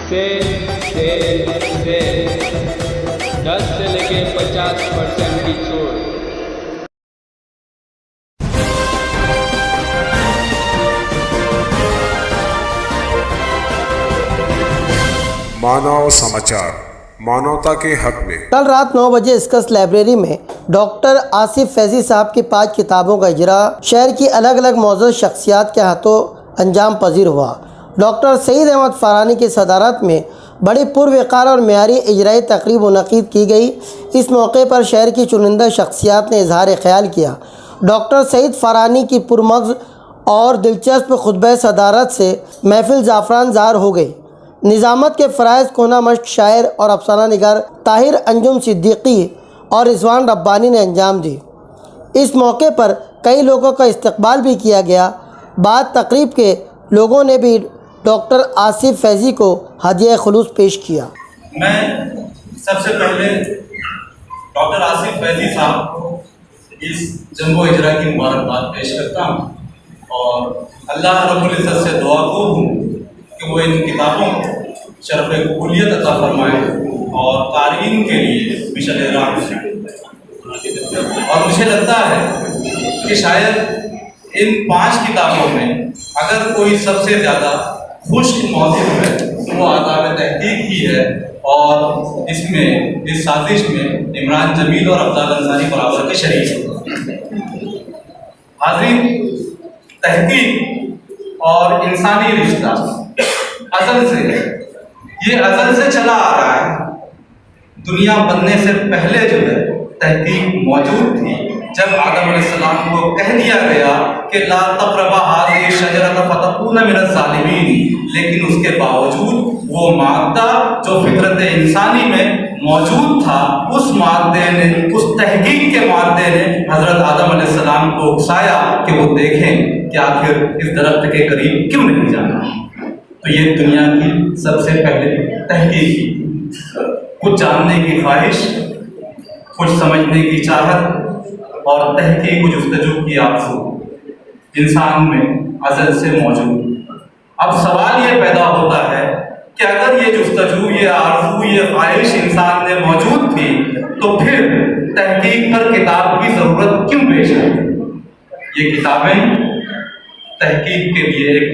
से 10 से लेके 50% की छूट। मानव समाचार, मानवता के हक में। कल रात 9 बजे स्कस लाइब्रेरी में डॉक्टर आसिफ फैजी साहब की 5 किताबों का इजरा शहर की अलग अलग मौजूद शख्सियात के हाथों अंजाम पजीर हुआ। डॉक्टर सईद अहमद फरानी की सदारत में बड़ी पुरवकार और मेयारी इजराई तकरीब मुनक़िद की गई। इस मौके पर शहर की चुनिंदा शख्सियात ने इजहार ख्याल किया। डॉक्टर सईद फरानी की पुरमग़ज़ और दिलचस्प खुतबा सदारत से महफिल ज़ाफ़रान ज़ार हो गई। निज़ामत के फ़राइज़ कोना मश्क शायर और अफसाना निगार ताहिर अंजुम सिद्दीकी और रिजवान रब्बानी ने अंजाम दी। इस मौके पर कई लोगों का इस्तकबाल भी किया गया। बाद तकरीब के लोगों ने भी डॉक्टर आसिफ फैजी को हदिया खुलूस पेश किया। मैं सबसे पहले डॉक्टर आसिफ फैजी साहब को इस जंबो इजरा की मुबारकबाद पेश करता हूँ और अल्लाह रब्बुल इज़्ज़त से दुआ को हूँ कि वो इन किताबों को शरफ़ कबूलियत अता फरमाए और क़ारीन के लिए मिशल राह और मुझे लगता है कि शायद इन 5 किताबों में अगर कोई सबसे ज़्यादा खुश्क मौजूद है तो वो आदाब तहकीक ही है और इसमें इस साजिश में इमरान जमील और अफजाल अंसारी बराबर के शरीक। हाज़रीन, तहकीक और इंसानी रिश्ता अज़ल से है, ये अज़ल से चला आ रहा है। दुनिया बनने से पहले जो है तहकीक मौजूद थी। जब आदम अलैहिस्सलाम को कह दिया गया कि ला तक़रबा हाज़िही शजरत फतकूना मिनज़ ज़ालिमीन, लेकिन उसके बावजूद वो मादा जो फितरत इंसानी में मौजूद था, उस मादे ने, उस तहकीक के मादे ने हज़रत आदम अलैहिस्सलाम को उकसाया कि वो देखें कि आखिर इस दरख्त के करीब क्यों नहीं जाना। तो ये दुनिया की सबसे पहले तहकीक, कुछ जानने की ख्वाहिश, कुछ समझने की चाहत और तहकीक व जुस्तजू की आरज़ू इंसान में अज़ल से मौजूद। अब सवाल ये पैदा होता है कि अगर ये जुस्तजू, ये आरज़ू, ये ख्वाहिश इंसान में मौजूद थी तो फिर तहकीक पर किताब की ज़रूरत क्यों पेश आई? ये किताबें तहकीक के लिए एक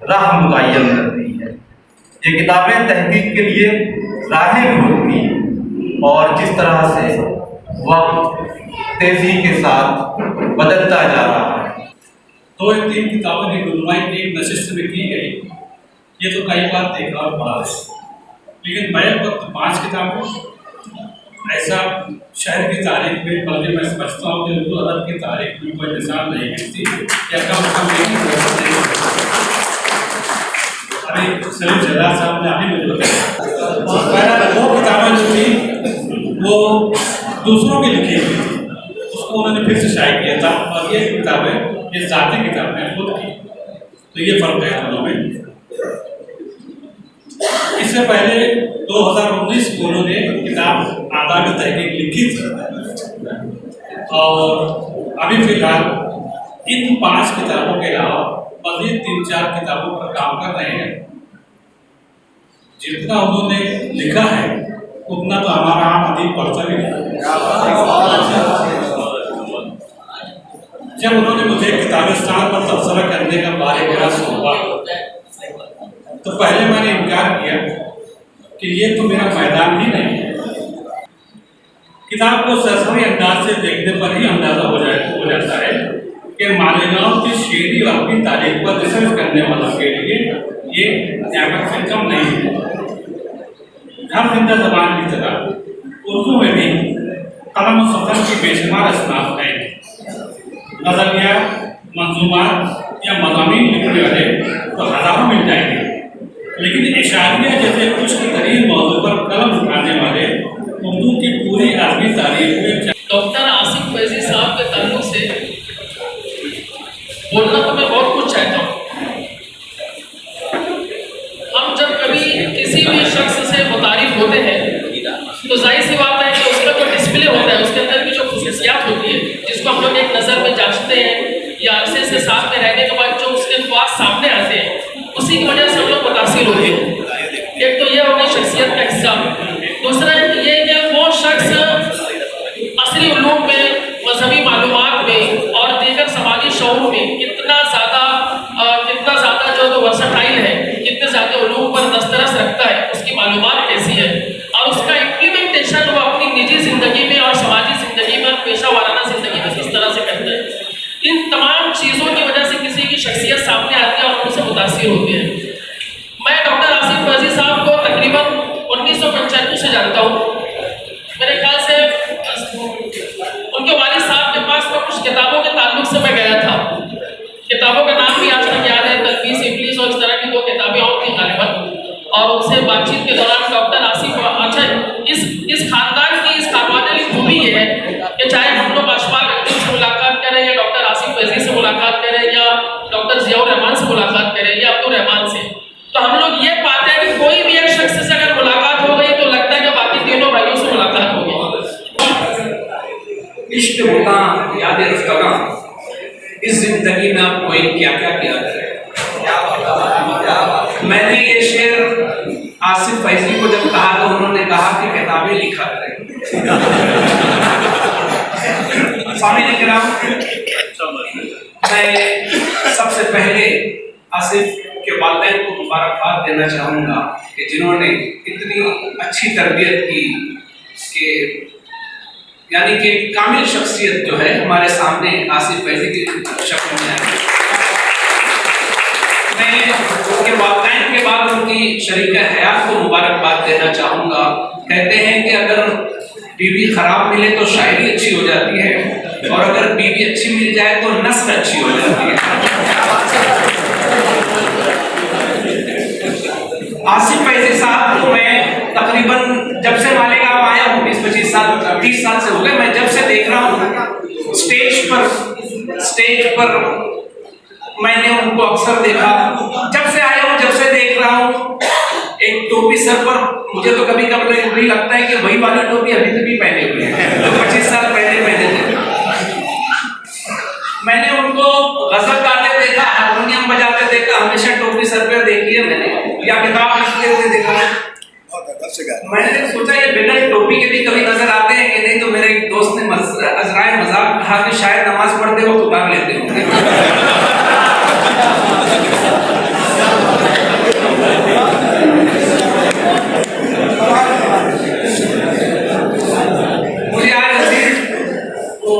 राह मुतय्यन करती है। ये किताबें तहकीक के लिए राहें खोलती हैं और जिस तरह से वक्त तेज़ी के साथ बदलता जा रहा है। 2-3 किताबों की गुलनुमाई एक नशिस्त में की गई, ये तो कई बार देखा और पढ़ा है, लेकिन मैं वक्त 5 किताबें ऐसा शहर की तारीख में, बल्कि मैं समझता हूँ कि उर्दू अदब की तारीख में कोई मिसाल नहीं मिलती या कम से कम नहीं। अभी सलीम जलाल साहब ने अभी मुझे बताया, वो किताबें जो थी वो दूसरों की लिखी हुई थी, उसको उन्होंने फिर से शाये किया था और ये किताबें, ये ज़ाती किताबें खुद की। तो ये फ़र्क है दोनों में। इससे पहले 2019 में उन्होंने किताब आदाब तहकीक लिखी थी और अभी फिलहाल इन 5 किताबों के अलावा मज़ीद 3-4 किताबों पर काम कर रहे हैं। जितना उन्होंने लिखा है उतना तो हमारा आम अदीब पढ़ता भी नहीं। जब उन्होंने मुझे किताबिस्तान पर तबसरा करने का बारे सौंपा तो पहले मैंने इनकार किया कि ये तो मेरा मैदान ही नहीं है। किताब को सरसरी अंदाज से देखने पर ही अंदाजा हो जाता है कि मालिगांव की शेरी और अपनी तारीख पर रिसर्च करने वालों के लिए ये न्यामत से कम नहीं है। हर जिंदा ज़बान की तरह उर्दू में भी कलम सफ़र की बेशुमार असनाफ हैं। नज़रिया, मंजूमात या मज़ामीन लिखने वाले तो हज़ारों मिल जाएंगे, लेकिन इशारिया जैसे खुश्क तरीन मौजू पर कलम उठाने वाले उर्दू की पूरी आदमी तारीख में। डॉक्टर आसिफ फैजी साहब के ताल्लुक से बोलना तो मैं बहुत कुछ चाहता हूँ। हम जब कभी किसी भी शख्स से मुतारिफ होते हैं तो जाहिर सी बात है कि उसका जो डिस्प्ले होता है, उसके अंदर की जो खुसूसियात होती है, जिसको हम लोग एक नज़र में जांचते हैं या अरसे से साथ में रहने के बाद जो उसके ख्वास सामने आते हैं, उसी की वजह से हम लोग मुतासिर होते हैं। एक तो असली उलूम में, मजहबी मालूमात में और दीगर समाजी शऊर में कितना ज़्यादा जो तो वर्सटाइल है, कितने ज़्यादा उलूम पर दस्तरस रखता है, उसकी मालूमात कैसी है और उसका इम्प्लीमेंटेशन वो अपनी निजी ज़िंदगी में और समाजी ज़िंदगी में, पेशा वाराना ज़िंदगी में किस तरह से करता है। इन तमाम चीज़ों की वजह से किसी की शख्सियत सामने आती है और उनसे मुतासिर होते हैं। मैं डॉक्टर आसिफ फैजी साहब को तकरीबन 1995 से जानता हूँ। मेरे ख्याल से उनके वालिद साहब के पास में कुछ किताबों के ताल्लुक से मैं गया था। किताबों का नाम भी आज तक याद है, तलबीस इब्लीस और इस तरह की 2 किताबें और थी गालिबन। और उनसे बातचीत के दौरान डॉक्टर आसिफ, अच्छा इस खानदान की, इस खानवाने की खूबी ये है कि चाहे हम लोग अशफाक अब्दुल से मुलाकात करें या डॉक्टर आसिफ फैजी से मुलाकात करें या डॉक्टर ज़ियाउर रहमान से मुलाकात करें या अब्दुल रहमान से, तो हम लोग ये पाते हैं कि कोई भी एक शख्स से अगर मुलाकात हो गई तो लगता है कि बाकी तीनों भाइयों से मुलाकात हो गई। इश्क होता याद रफ्ताना, इस जिंदगी में आप कोई क्या क्या किया करें। मैंने ये शेर आसिफ फैजी को जब कहा तो उन्होंने कहा कि किताबें लिखा करें। सामने किराम, मैं सबसे पहले आसिफ के वालिदैन को मुबारकबाद देना चाहूँगा कि जिन्होंने इतनी अच्छी तरबियत की कि यानी कि कामिल शख्सियत जो है हमारे सामने आसिफ फैजी की शक्ल में आई। मैं उनके वालिदैन के बाद उनकी शरीक हयात को मुबारकबाद देना चाहूँगा। कहते हैं कि अगर बीवी खराब मिले तो शायरी अच्छी हो जाती है और अगर बीवी अच्छी मिल जाए तो नस्ल अच्छी हो जाती है। आसिफ फैजी साहब को मैं तकरीबन जब से मालेगांव आया हूँ 20-25 साल 30 साल से हो गए, मैं जब से देख रहा हूँ स्टेज पर मैंने उनको अक्सर देखा। जब से आया हूँ, जब से देख रहा हूँ, एक टोपी सर पर, मुझे तो कभी कभी लगता है कि वही वाली टोपी अभी तक भी पहने हुए हैं जो 25 साल पहले पहने थे। मैंने उनको गजल गाते देखा, हारमोनियम बजाते देखा, हमेशा टोपी सर पर देखी है मैंने, या किताब लिखते हुए देखा। मैंने सोचा ये बिना टोपी के भी कभी नजर आते हैं कि नहीं, तो मेरे एक दोस्त ने अजराए मजाक कहा कि शायद नमाज पढ़ते वक्त उतार लेते होंगे। मुझे आज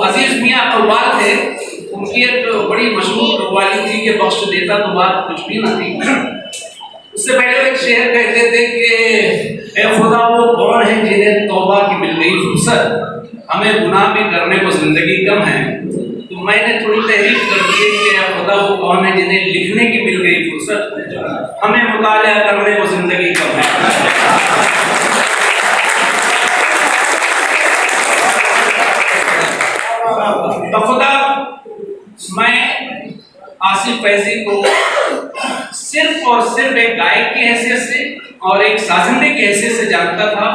अजीज मियाँ कव्वाल थे, उनकी एक बड़ी मशहूर कव्वाली थी कि बख्श देता तो बात कुछ भी ना थी। उससे पहले एक शेर कहते थे कि ए खुदा वो कौन है जिन्हें तौबा की मिल गई फुर्सत, हमें गुनाह भी करने को जिंदगी कम है। तो मैंने थोड़ी तहरीक कर दी कि ए खुदा वो कौन है जिन्हें लिखने की मिल गई फुर्सत, हमें मुताला करने को जिंदगी कम है। तो खुदा, मैं आसिफ फैजी को सिर्फ और सिर्फ एक गायक की हैसियत से और एक साजिंदे की हैसियत से जानता था।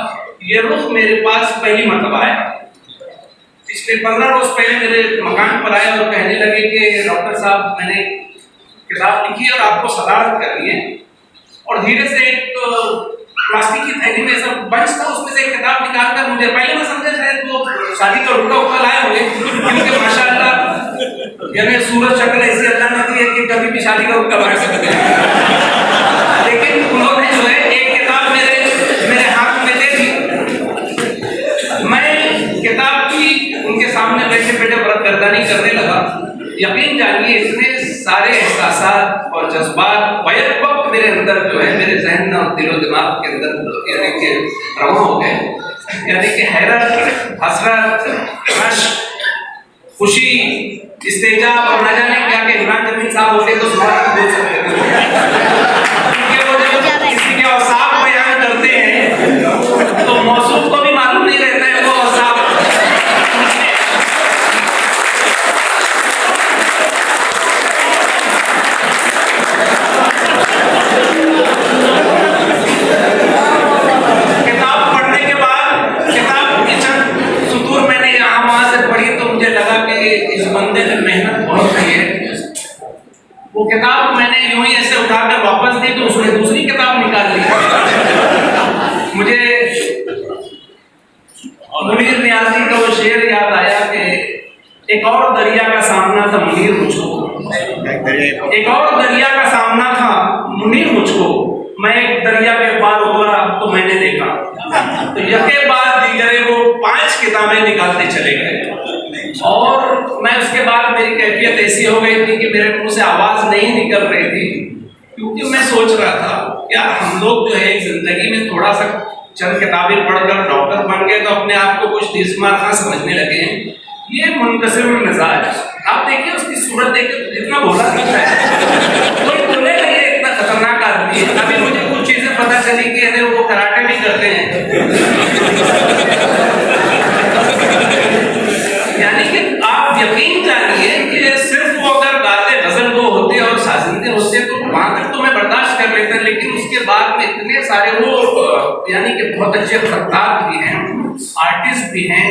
ये रुख मेरे पास पहली मरतबा आया। पिछले 15 रोज पहले मेरे मकान पर आए और कहने लगे कि डॉक्टर साहब मैंने किताब लिखी और आपको सदारत करनी है। और धीरे से एक प्लास्टिक की थैली में सब बंच था, उसमें से एक किताब निकाल कर मुझे, पहले मैं समझा शायद वो शादी का रुका उका लाए होंगे, क्योंकि माशाअल्लाह यानी सूरज शक्ल ऐसी अल्लाह ने दी है कि कभी भी शादी का रुका ला सकते हैं। लेकिन उन्होंने जो है एक किताब मेरे हाथ में दे दी। मैं किताब की उनके सामने बैठे बैठे बरदर्दानी करने लगा। यकीन जानिए इतने सारे एहसासात और जज्बात बैक वक्त मेरे अंदर जो है, मेरे जहन और दिलो दिमाग के अंदर यानी कि रवा हो गए। यानी कि हैरत, हसरत, रश्क, खुशी, इस्तेजाब और न जाने क्या के इमरान जमीन साहब होते तो सुबह बोल सकते थे, क्योंकि वो जब किसी के औसाफ बयान करते हैं तो मौसूफ को भी मालूम नहीं रहता है वो औसाफ। किताब पढ़ने के बाद किताब की चंद सुतूर मैंने यहाँ वहाँ से पढ़ी तो मुझे लगा कि इस बंदे ने मेहनत बहुत की है। वो किताब मैंने यूं ही ऐसे उठाकर वापस एक और दरिया का सामना था मुनीर मुझको, एक और दरिया का सामना था मुनीर मुझको, मैं एक दरिया के पार उतरा तो मैंने देखा, तो यके बाद दीगरे वो 5 किताबें निकालते चले गए। और मैं उसके बाद मेरी कैफियत ऐसी हो गई थी कि मेरे मुंह से आवाज नहीं निकल रही थी, क्योंकि मैं सोच रहा था यार हम लोग जो है जिंदगी में थोड़ा सा चंद किताबें पढ़कर डॉक्टर बन गए तो अपने आप को कुछ तीसमार समझने लगे हैं। ये मुनकसिर मिजाज, आप देखिए उसकी सूरत देखिए तो इतना भोला दिखता है, कोई बोलेगा ये इतना खतरनाक आदमी है। अभी मुझे कुछ चीजें पता चली कि अरे वो कराटे भी करते हैं। यानी कि आप यकीन जानिए कि सिर्फ वो अगर गाते गजल को होते और साजिंदे होते तो वहां तक तो मैं बर्दाश्त कर लेता, लेकिन उसके बाद में इतने सारे वो यानी कि बहुत अच्छे खत्तात भी हैं, आर्टिस्ट भी हैं,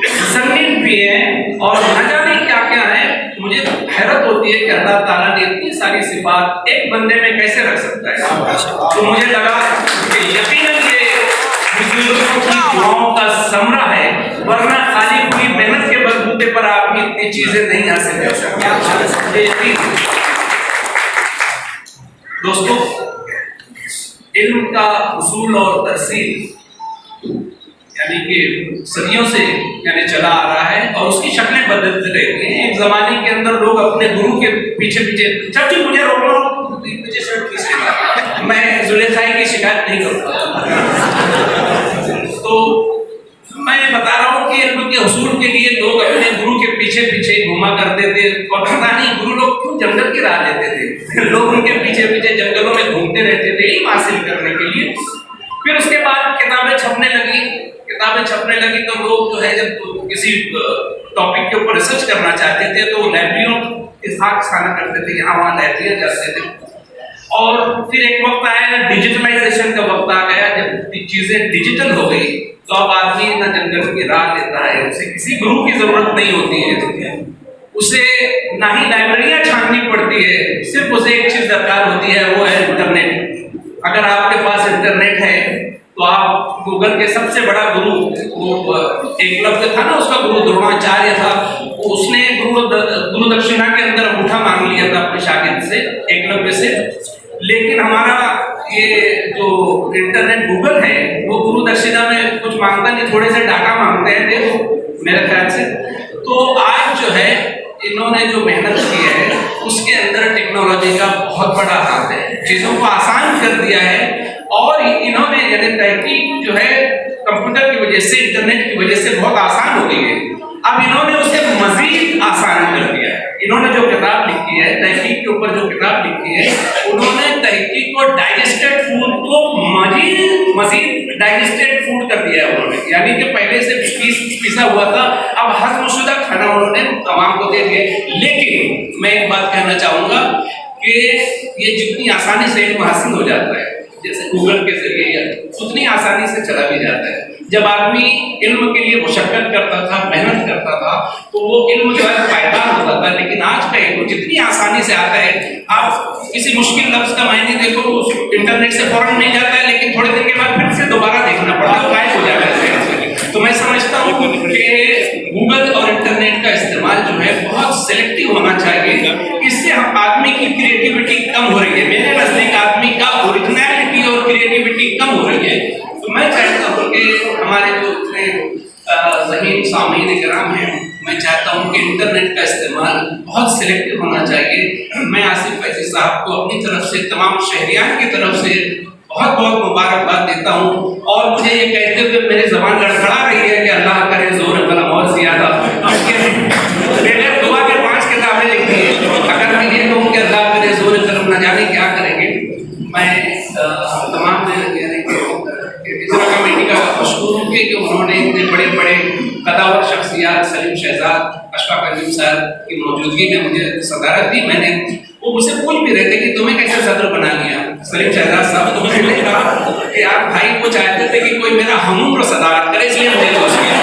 मुसन्निफ भी हैं, और न जाने क्या क्या है। मुझे हैरत होती है कि अल्लाह ताला ने इतनी सारी सिफात एक बंदे में कैसे रख सकता है। तो मुझे लगा कि यकीनन ये बुजुर्गों की दुआओं का समरा है, वरना खाली पूरी मेहनत के बलबूते पर आपकी इतनी चीजें नहीं हासिल कर सकते। दोस्तों, इल्म का उसूल और तरसील यानी कि सदियों से यानी चला आ रहा है और उसकी शक्लें बदलते रहती हैं। एक जमाने के अंदर लोग अपने गुरु के पीछे पीछे, जब भी मुझे रोक लो पीछे शर्ट खींचेगा, मैं जुलेखाई की शिकायत नहीं करूँगा। तो मैं बता रहा हूँ कि इल्म के उसूल के लिए लोग अपने गुरु के पीछे पीछे घूमा करते थे, और पता नहीं गुरु लोग क्यों जंगल की राह लेते थे। लोग उनके पीछे पीछे जंगलों में घूमते रहते थे इल्म हासिल करने के लिए। फिर उसके बाद किताबें छपने लगी तो लोग जो है जब किसी टॉपिक के ऊपर रिसर्च करना चाहते थे तो लाइब्रेरियों के साथ खाना करते थे, यहाँ वहाँ लाइब्रेरियाँ जाते थे। और फिर एक वक्त आया, डिजिटलाइजेशन का वक्त आ गया, जब चीजें डिजिटल हो गई तो अब आदमी ना जंगल की राह लेता है, उसे किसी गुरु की जरूरत नहीं होती है, उसे ना ही लाइब्रेरियाँ छाननी पड़ती है, सिर्फ उसे एक चीज दरकार होती है, वो है इंटरनेट। अगर आपके पास इंटरनेट है तो आप गूगल के सबसे बड़ा गुरु, वो एकलव्य था ना, उसका गुरु द्रोणाचार्य था, उसने गुरु दक्षिणा के अंदर अंगूठा मांग लिया था अपने शागिर्द से, एकलव्य से। लेकिन हमारा ये जो इंटरनेट गूगल है वो गुरु दक्षिणा में कुछ मांगता नहीं, थोड़े से डाटा मांगते हैं देखो मेरे ख्याल से। तो आज जो है इन्होंने जो मेहनत की है उसके अंदर टेक्नोलॉजी का बहुत बड़ा हाथ है, चीजों को आसान कर दिया है। और इन्होंने यानी तहकीक जो है कंप्यूटर की वजह से, इंटरनेट की वजह से बहुत आसान हो गई है। अब इन्होंने उसे मजीद आसान कर दिया है। इन्होंने जो किताब लिखी है, तहकीक के ऊपर जो किताब लिखी है, उन्होंने तहकीक को डाइजेस्टेड फूड को मजीद डाइजेस्टेड फूड कर दिया है उन्होंने। यानी कि पहले से पिसा हुआ था, अब हजमशुदा खाना उन्होंने तमाम को दे दिया। लेकिन मैं एक बात कहना चाहूँगा कि ये जितनी आसानी से इल्म हासिल हो जाता है, जैसे गूगल के जरिए, उतनी आसानी से चला भी जाता है। जब आदमी इल्म के लिए मुशक्कत करता था, मेहनत करता था, तो वो इल्म जो है पायदार होता था। लेकिन आज का इल्म जितनी आसानी से आता है, आप किसी मुश्किल लफ्ज का मायने देखो, इंटरनेट से फौरन मिल जाता है, लेकिन थोड़े दिन के बाद फिर से दोबारा देखना पड़ता है, गायब हो जाता है। तो मैं समझता हूँ कि गूगल और इंटरनेट का इस्तेमाल जो है बहुत सिलेक्टिव होना चाहिए। इससे हम आदमी की क्रिएटिविटी कम हो रही है, मेरे नजदीक आदमी का ओरिजिनलिटी और क्रिएटिविटी कम हो रही है। तो मैं चाहता हूँ कि हमारे जो ज़हीन सामीन कराम हैं, मैं चाहता हूँ कि इंटरनेट का इस्तेमाल बहुत सिलेक्टिव होना चाहिए। मैं आसिफ फैजी साहब को अपनी तरफ से, तमाम शहरियान की तरफ से बहुत बहुत मुबारकबाद देता हूँ। और मुझे ये कहते हुए मेरी ज़बान लड़खड़ा रही है कि अल्लाह करे जोर कलम और ज़्यादा। मैंने दुआ के 5 किताबें लिखी हैं, अगर मैं ये कहूँ कि अल्लाह करे जोर कलम न जाने क्या करेंगे। मैं तमाम इजरा कमेटी का मशहूर हूँ कि उन्होंने इतने बड़े बड़े कदावर शख्सियात सलीम शहजाद, अशफाक अजीम साहब की मौजूदगी में मुझे सदारत दी। मैंने वो मुझसे पूछ भी रहे थे कि तुम्हें कैसे सदर बना लिया सलीम शहजाद साहब। तो मैंने कहा कि आप भाई को चाहते थे कि कोई मेरा हमउम्र सदारत करे, इसलिए मुझे दोस्त किया।